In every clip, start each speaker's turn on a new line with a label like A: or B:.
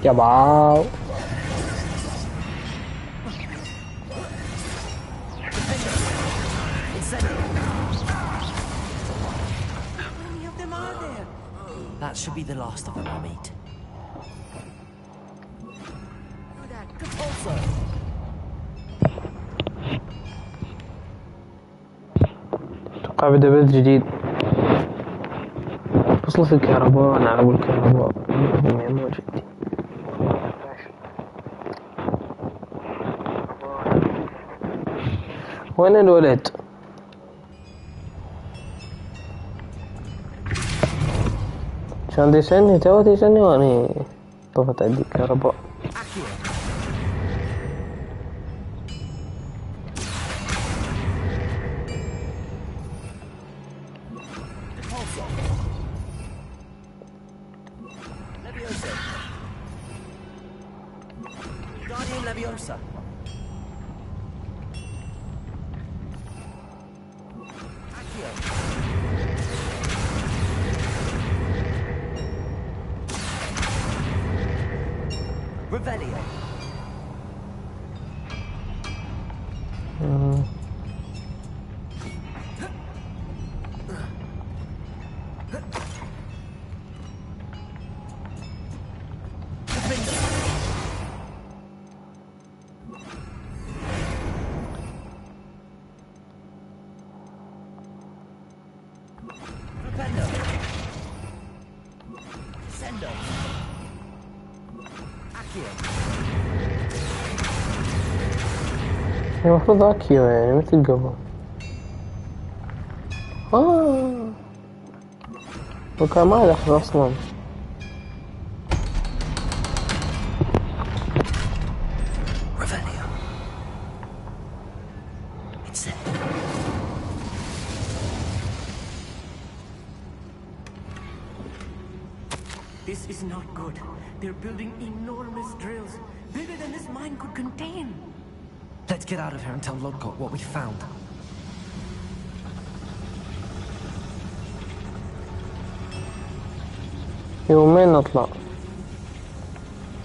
A: يا باو
B: That should be the last of them, I'll meet.
A: اتوقع بدأ بث جديد. وصلت الكهرباء، انا على ابو الكهرباء مو جدي. وين الولد؟ كان دي يسألني تو يسألني واني طفت عندي الكهرباء. المفروض اكيو يعني مثل قبل. وكان ما دخل اصلا.
B: This is not good. They're building enormous drills, bigger than this mine could contain. Let's get out of here and tell Lodgott what we found.
A: يومين نطلع.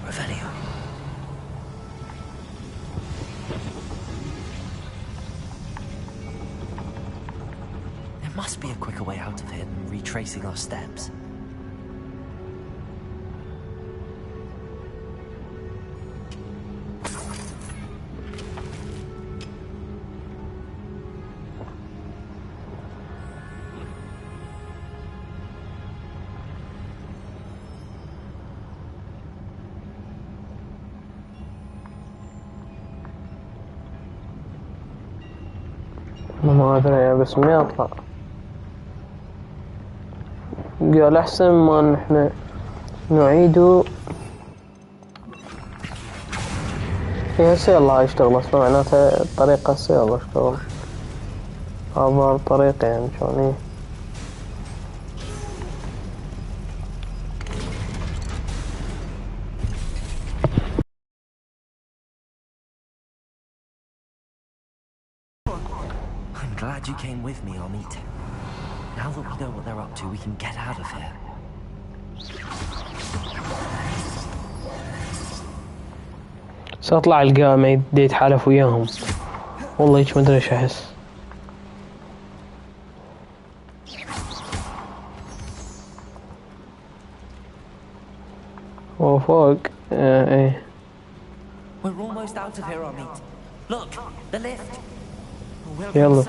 B: Revelio. There must be a quicker way out of here than retracing our steps.
A: ما ادري بس ما اطلع. قال احسن ما نحن نعيد. هي هسه يلا يشتغل اصلا معناتها الطريقة هسه يلا اشتغل. هذا الطريقة يعني شلون
B: Glad you came with me, Amit. Now that we know what they're up to, we can get out of here.
A: سأطلع القاه ما يدي يتحالف وياهم. والله هيك ما ادري ايش احس. وفوق ايه.
B: We're almost out of here, Amit. Look, the lift.
A: يلا.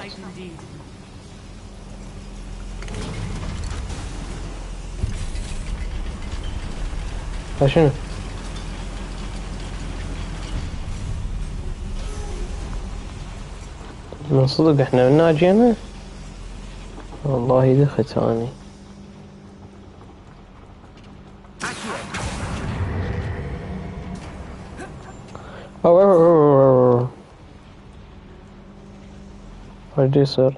A: شنو؟ من صدق احنا من جينا؟ والله دخت اني. وش يصير؟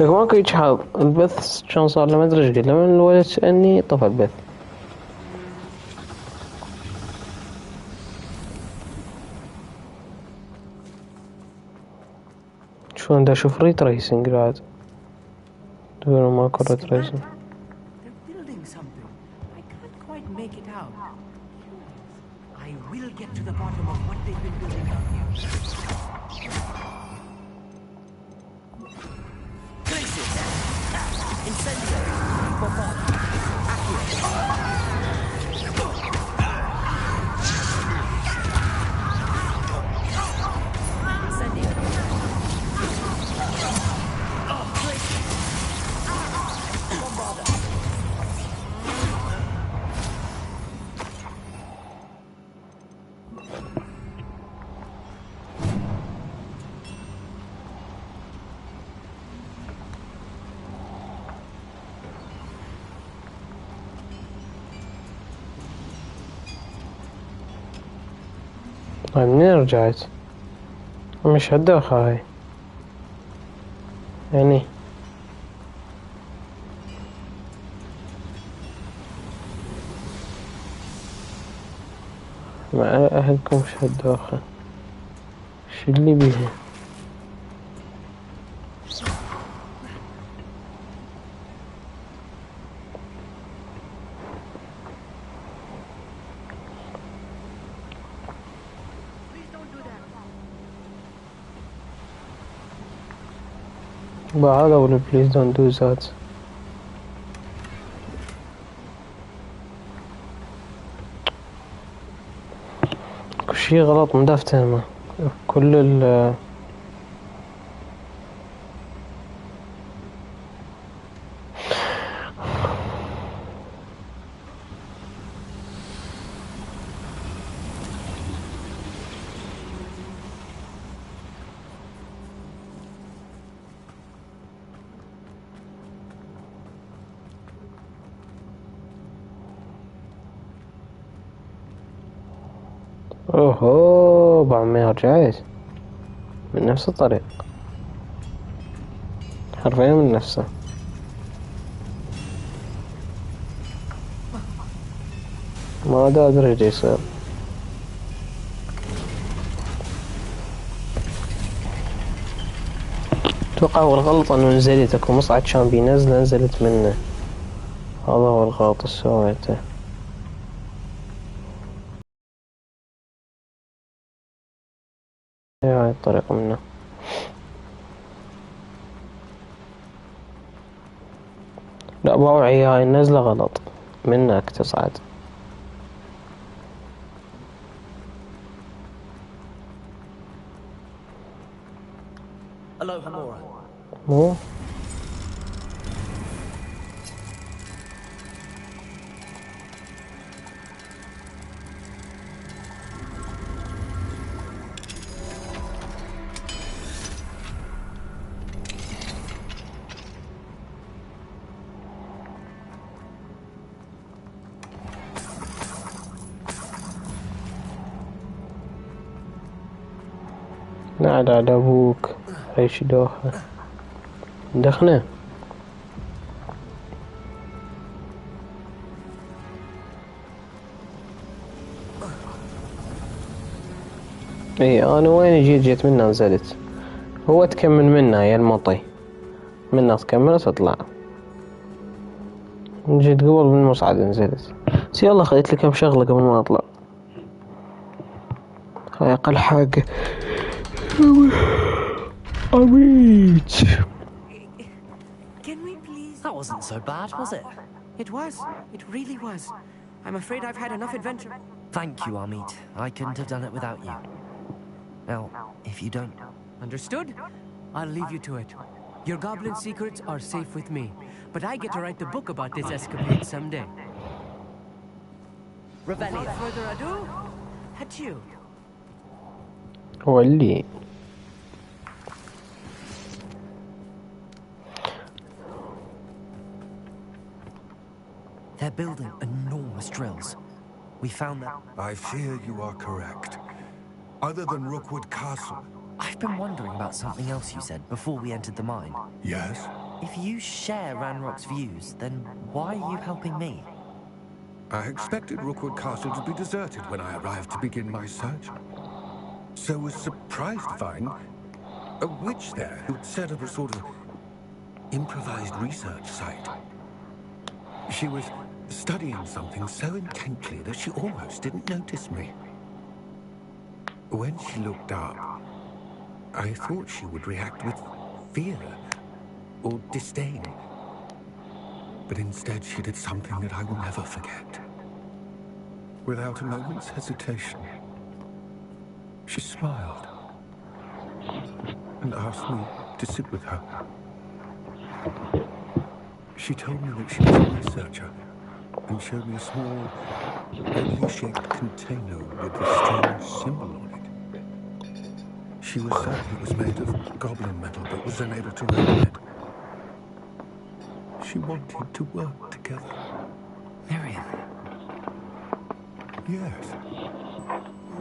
A: لك ماكو هيج حظ. البث كان صار له ما ادري ايش قد لما الولد سألني طفى البث. شلون دا اشوف ريت ريسنج بعد تقول ماكو ريت ريسنج.
B: They're building something. I can't quite make it out. I will get to the bottom of what they've been building out here. Glacier! Incendiary! Bombard!
A: طيب منين رجعت؟ مش هالدوخة هاي يعني. مع أهلكم مش هالدوخة. شو اللي بيها؟ هذا ولا بليز دون دو ذات. كل شي غلط مدفتهم كل ال اوهو بعد ما رجعت من نفس الطريق حرفيا من نفسه. ما ادري ايش يصير. اتوقع هو الغلط انه نزلت اكو مصعد كان بينزله نزلت منه. هذا هو الغلط اللي سويته. هاي الطريقة منه. لا باوعي هاي النزلة غلط منك تصعد.
B: Aloha Mora.
A: مو نعد على ابوك. هاي شي دوخة دخنه. اي انا وين جيت منه نزلت. هو تكمل منه يا المطي منه تكمل تطلع. جيت قبل من المصعد نزلت. بس يلا خليت لي كم شغلة قبل ما اطلع. هاي اقل حاجة. أميت.
B: Can we please? That wasn't so bad, was it? It was. It really was. I'm afraid I've had enough adventure. Thank you, Amit. I couldn't have done it without you. Now, if you don't... Understood? I'll leave you to it. Your goblin secrets are safe with me, but I get to write the book about this escapade someday. Without further ado, adieu.
A: ولي.
B: They're building enormous drills. We found that.
C: I fear you are correct. Other than Rookwood Castle.
B: I've been wondering about something else you said before we entered the mine.
C: Yes?
B: If you share Ranrock's views, then why are you helping me?
C: I expected Rookwood Castle to be deserted when I arrived to begin my search. So was surprised to find a witch there who'd set up a sort of improvised research site. She was studying something so intently that she almost didn't notice me. When she looked up, I thought she would react with fear or disdain. But instead she did something that I will never forget. Without a moment's hesitation, she smiled and asked me to sit with her. She told me that she was a researcher and showed me a small, oddly shaped container with a strange symbol on it. She was certain it was made of goblin metal but was unable to open it. She wanted to work together.
B: Miriam.
C: Yes.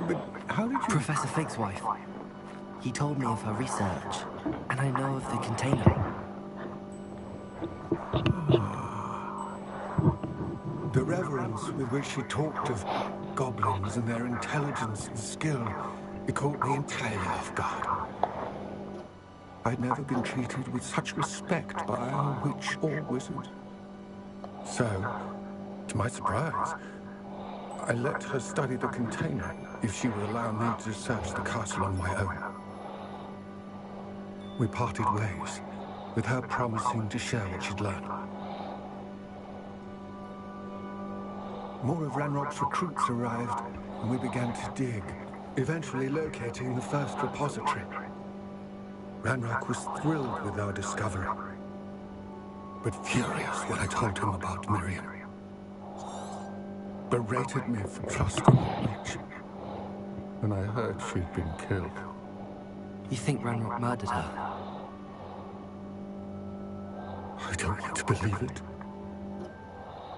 C: But how did you...
B: Professor Fig's wife. He told me of her research, and I know of the container.
C: The reverence with which she talked of goblins and their intelligence and skill, it caught me entirely off guard. I'd never been treated with such respect by a witch or wizard. So, to my surprise, I let her study the container if she would allow me to search the castle on my own. We parted ways, with her promising to share what she'd learned. More of Ranrock's recruits arrived, and we began to dig, eventually locating the first repository. Ranrock was thrilled with our discovery, but furious when I told him about Miriam. Berated me for trusting a witch, and I heard she'd been killed.
B: You think Ranrock murdered her?
C: I don't want to believe it,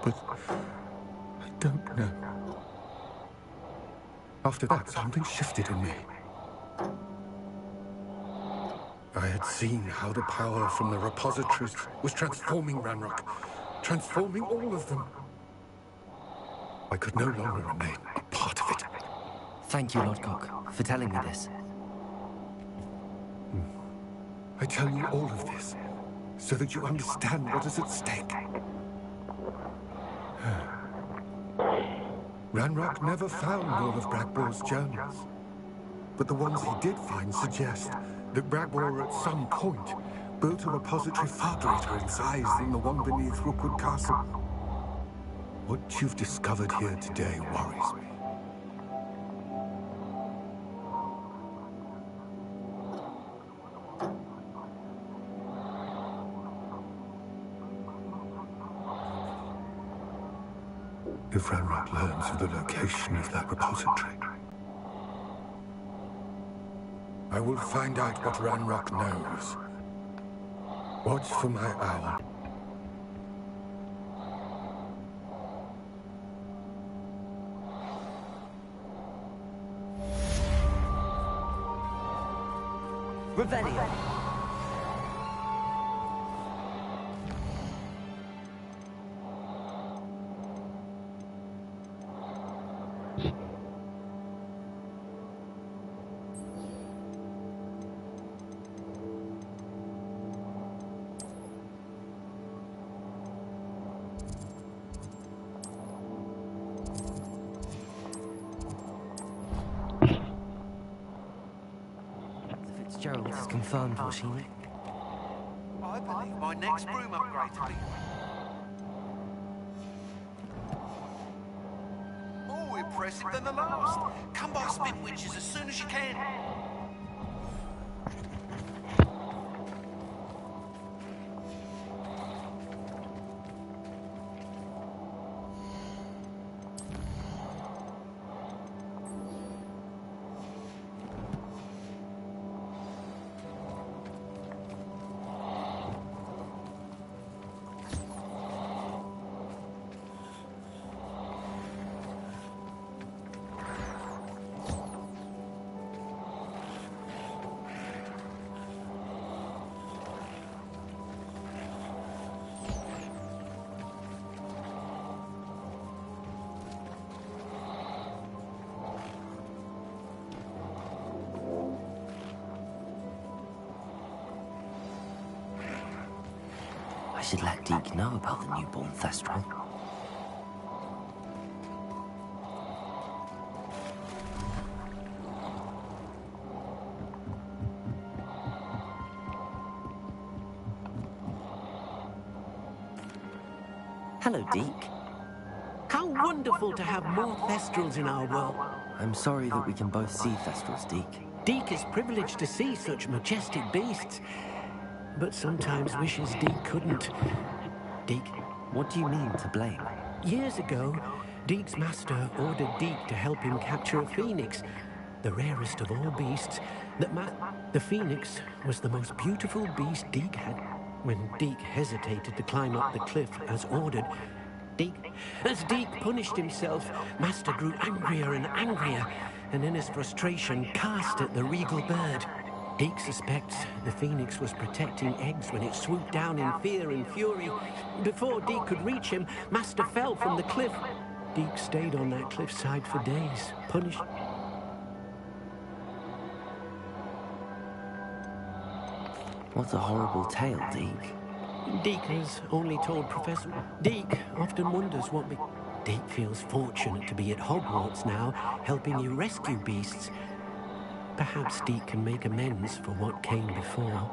C: but I don't know. After that, something shifted in me. I had seen how the power from the repositories was transforming Ranrock, transforming all of them. I could no longer remain a part of it.
B: Thank you, Lodcock, for telling me this.
C: I tell you all of this so that you understand what is at stake. Ranrock never found all of Bragbor's journals, but the ones he did find suggest that Bragbor at some point built a repository far greater in size than the one beneath Rookwood Castle. What you've discovered here today worries me. If Ranrock learns of the location of that repository, I will find out what Ranrock knows. Watch for my owl.
B: Revelio. Fitzgerald has confirmed what she knew.
D: I believe my next broom upgrade will be more impressive than the last. Come by Spin Witches as soon as you can.
B: should let Deke know about the newborn Thestral. Hello, Deke.
E: How wonderful to have more Thestrals in our world.
B: I'm sorry that we can both see Thestrals, Deke.
E: Deke is privileged to see such majestic beasts, but sometimes wishes Deke couldn't. Deke,
B: What do you mean to blame?
E: years ago, Deke's master ordered Deke to help him capture a phoenix, the rarest of all beasts. The phoenix was the most beautiful beast Deke had. When Deke hesitated to climb up the cliff as ordered, as Deke punished himself, Master grew angrier and angrier, and in his frustration cast at the regal bird. Deke suspects the phoenix was protecting eggs when it swooped down in fear and fury. Before Deke could reach him, Master fell from the cliff. Deke stayed on that cliffside for days, punished.
B: What a horrible tale, Deke.
E: Deke has only told Professor. Deke often wonders what Deke feels fortunate to be at Hogwarts now, helping you rescue beasts. Perhaps Deke can make amends for what came before.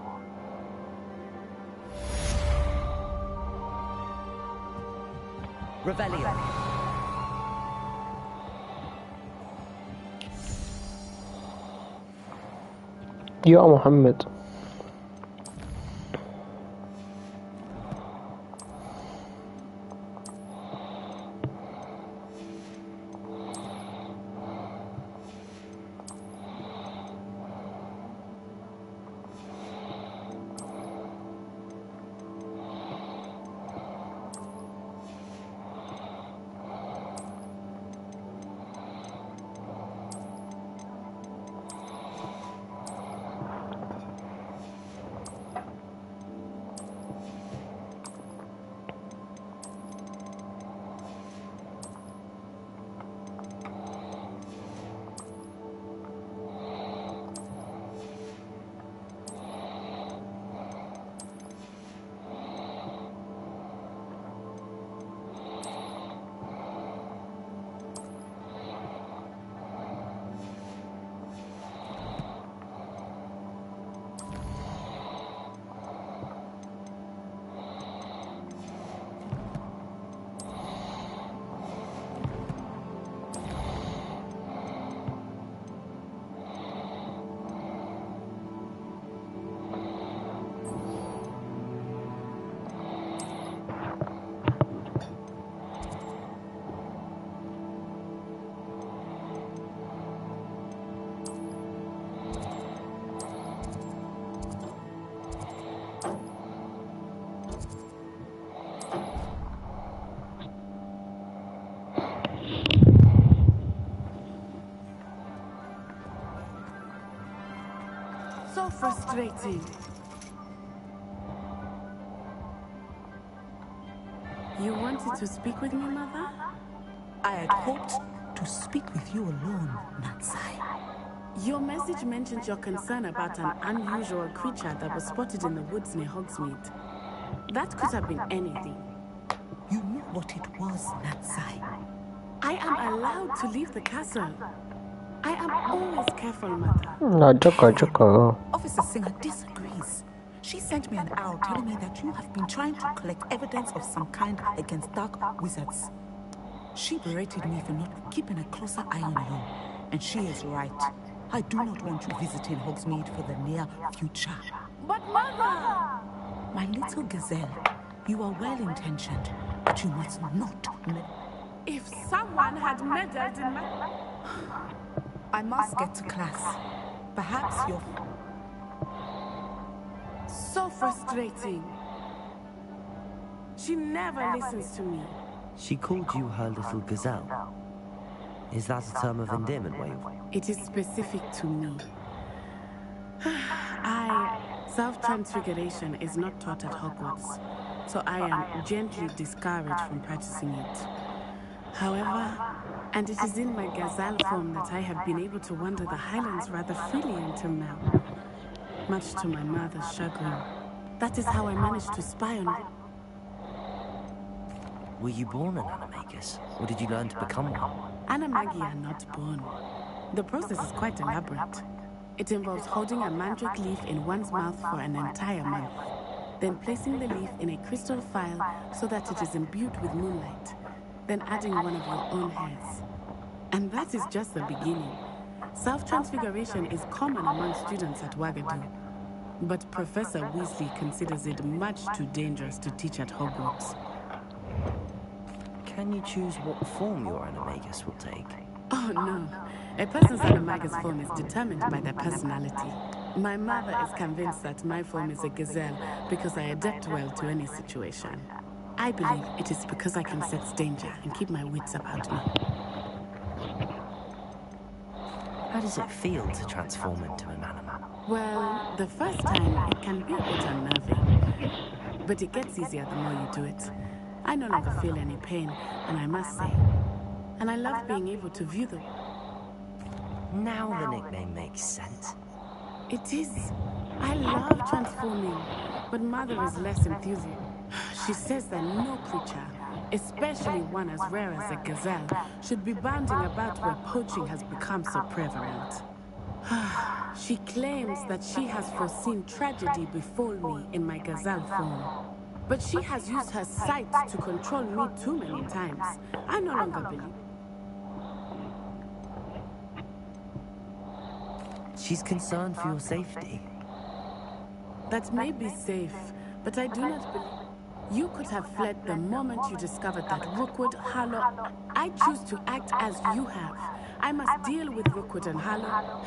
B: Revelio.
A: يا محمد.
F: So frustrating. You wanted to speak with me, Mother?
G: I had hoped to speak with you alone, Natsai.
F: Your message mentioned your concern about an unusual creature that was spotted in the woods near Hogsmeade. That could have been anything.
G: You knew what it was, Natsai.
F: I am allowed to leave the castle. I am always careful, Mother.
A: لا جوكا.
G: Officer Singer disagrees. She sent me an arrow telling me that you have been trying to collect evidence of some kind against dark wizards. She berated me for not keeping a closer eye on you, and she is right. I do not want you visiting Hogsmeade for the near future.
F: But Mother!
G: My little gazelle, you are well-intentioned, but you must not.
F: If someone had meddled in my...
G: I must get to class. Perhaps you're...
F: So frustrating. She never listens to me.
B: She called you her little gazelle. Is that a term of endearment, Wave?
F: It is specific to me. Self-transfiguration is not taught at Hogwarts, so I am gently discouraged from practicing it. However, and it is in my gazelle form that I have been able to wander the Highlands rather freely until now, much to my mother's chagrin. That is how I managed to spy on
B: Were you born an animagus, or did you learn to become one?
F: Animagi are not born. The process is quite elaborate. It involves holding a mandrake leaf in one's mouth for an entire month, then placing the leaf in a crystal vial so that it is imbued with moonlight, then adding one of your own hairs. And that is just the beginning. Self-transfiguration is common among students at Wagadu, but Professor Weasley considers it much too dangerous to teach at Hogwarts.
B: Can you choose what form your animagus will take?
F: Oh no, a person's animagus form is determined by their personality. My mother is convinced that my form is a gazelle because I adapt well to any situation. I believe it is because I can sense danger and keep my wits about me.
B: How does it feel to transform into an animal?
F: Well, the first time it can be a bit unnerving, but it gets easier the more you do it. I no longer feel any pain, and I must say, and I love being able to view the...
B: Now the nickname makes sense.
F: It is. I love transforming, but Mother is less enthusiastic. She says that no creature, especially one as rare as a gazelle, should be bounding about where poaching has become so prevalent. She claims that she has foreseen tragedy befall me in my gazelle form. But she has used her sight to control me too many times. I no longer believe.
B: She's concerned for your safety.
F: That may be safe, but I do not believe... You could have fled the moment you discovered that Rookwood, Harlow... I choose to act as you have. I must deal with Rookwood and Harlow.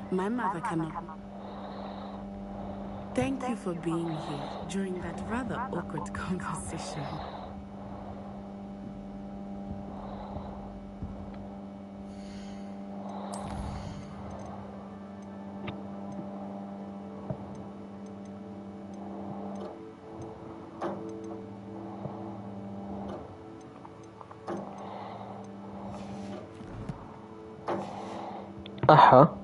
F: My mother cannot... Thank you for being here during that rather awkward conversation.
A: أحا.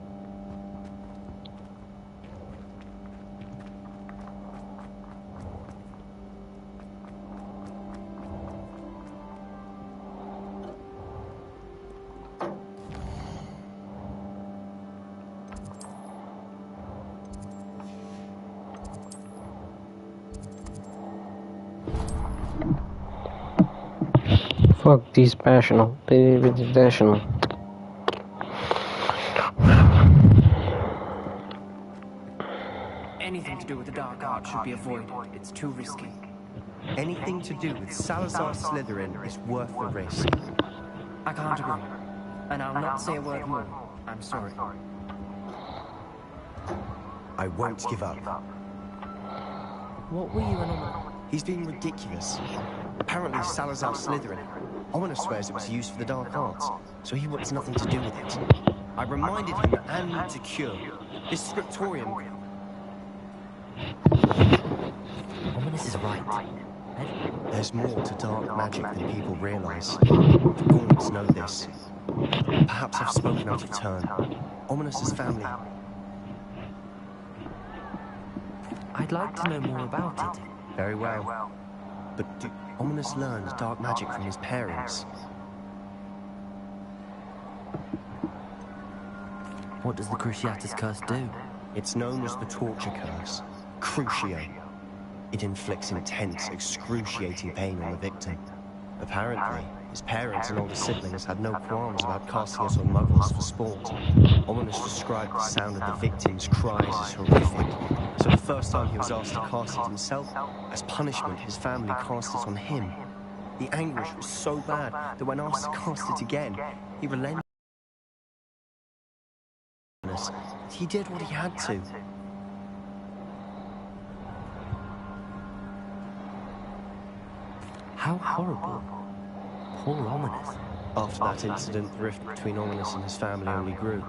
A: Fuck these passional, passional.
H: Anything to do with the dark art should be avoided. It's too risky.
I: Anything to do with Salazar Slytherin is worth the risk.
H: I can't agree. And I'll not say a word more. I'm sorry.
I: I won't give up.
B: What were you on?
I: He's being ridiculous. Apparently Salazar Slytherin. Ominous swears it was used for the dark arts, so he wants nothing to do with it. I reminded him that Anne needs a cure. This scriptorium...
B: Ominous is right.
I: There's more to dark magic than people realize. The Gaunts know this. Perhaps I've spoken out of turn. Ominous's family...
B: I'd like to know more about it.
I: Very well. But Ominous learned dark magic from his parents.
B: What does the Cruciatus Curse do?
I: It's known as the Torture Curse. Crucio. It inflicts intense, excruciating pain on the victim. Apparently, his parents and older siblings had no qualms about casting it on muggles for sport. Ominous described the sound of the victim's cries as horrific, so the first time he was asked to cast it himself, as punishment, his family cast it on him. The anguish was so bad that when asked to cast it again, he relented. He did what he had to.
B: How horrible. Poor Ominous.
I: After that incident, the rift between Ominous and his family only grew.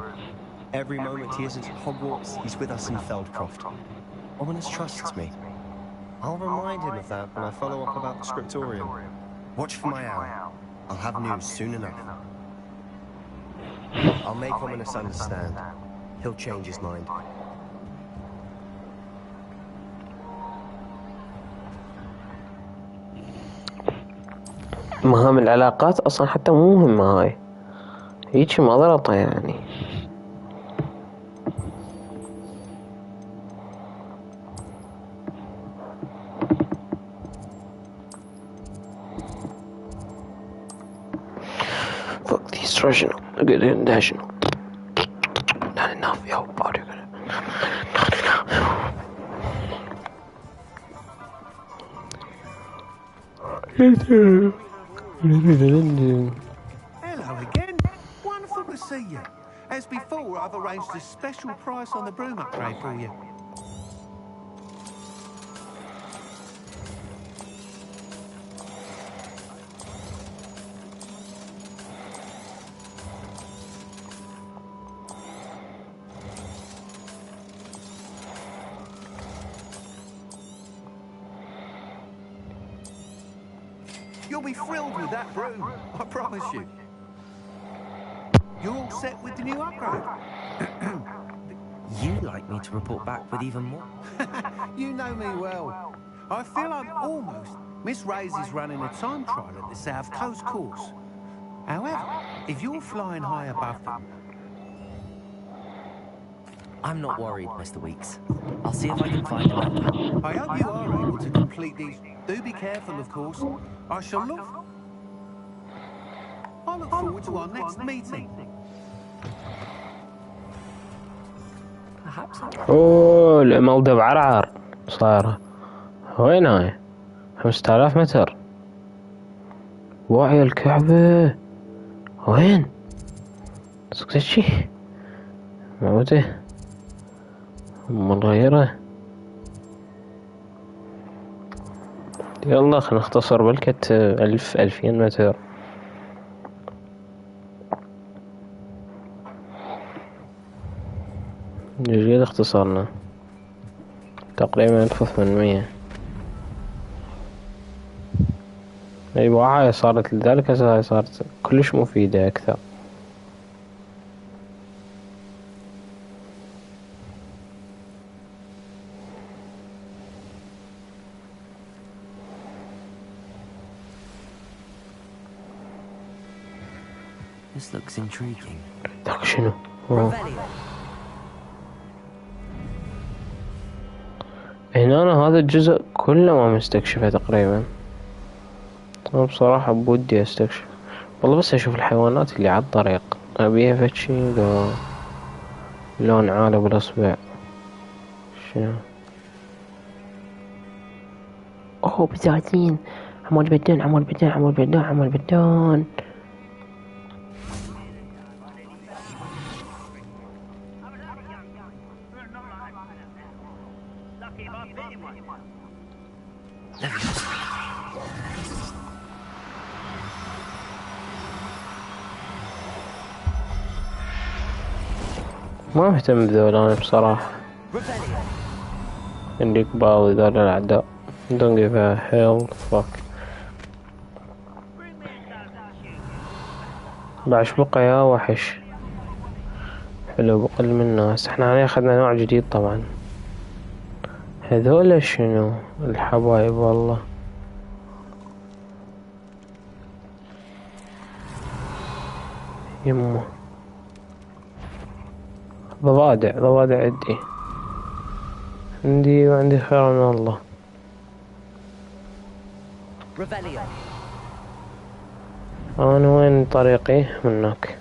I: Every moment he isn't at Hogwarts, he's with us in Feldcroft. Ominous trusts me. I'll remind him of that when I follow up about the scriptorium. Watch for my owl. I'll have news soon enough. I'll make Ominous understand. He'll change his mind.
A: مهام العلاقات أصلا حتى مو مهمة هاي، هيجي مضرطة يعني. Fuck these Russian, good national. Not enough, yo, body.
C: Hello again. Wonderful to see you. As before, I've arranged a special price on the broom upgrade for you. You'll be thrilled with that broom, I promise you. You're all set with the new upgrade.
B: You'd like me to report back with even more?
C: You know me well. I feel I'm almost... Miss Ray's is running a time trial at the South Coast course. However, if you're flying high above them...
B: I'm not worried, Mr. Weeks. I'll see if I can find a member.
C: I hope you are able to complete these. Do be careful, of course. I look forward to our next meeting.
B: Perhaps.
A: اوه الموضوع بعرعر صايرة. وين هاي؟ 5000 متر. وعي الكعبة. وين؟ سكت شي موته مغيرة. يلا خلينا نختصر بالكت 2000 متر. جيد اختصرنا تقريبا 1800. ايوه هاي صارت لذلك هاي صارت كلش مفيدة اكثر.
B: This looks intriguing.
A: داك شنو؟ هنا هذا الجزء كله ما مستكشفه تقريبا. أنا بصراحة بودي استكشف والله، بس اشوف الحيوانات اللي على الطريق ابيها فتشي لون عالي بالاصبع. شنو؟ اوه بزازين. عمود بدون عمود بدون عمود بدون عمود بدون. ما مهتم بذول أنا بصراحة. عندي قبال ذول الأعداء. Don't give a hell fuck. بعش بقى يا وحش. حلو بقل من الناس. احنا عليه اخذنا نوع جديد طبعا. هذول شنو الحبايب والله. يمه ضفادع عندي وعندي خير من الله. أنا وين طريقي؟ منك.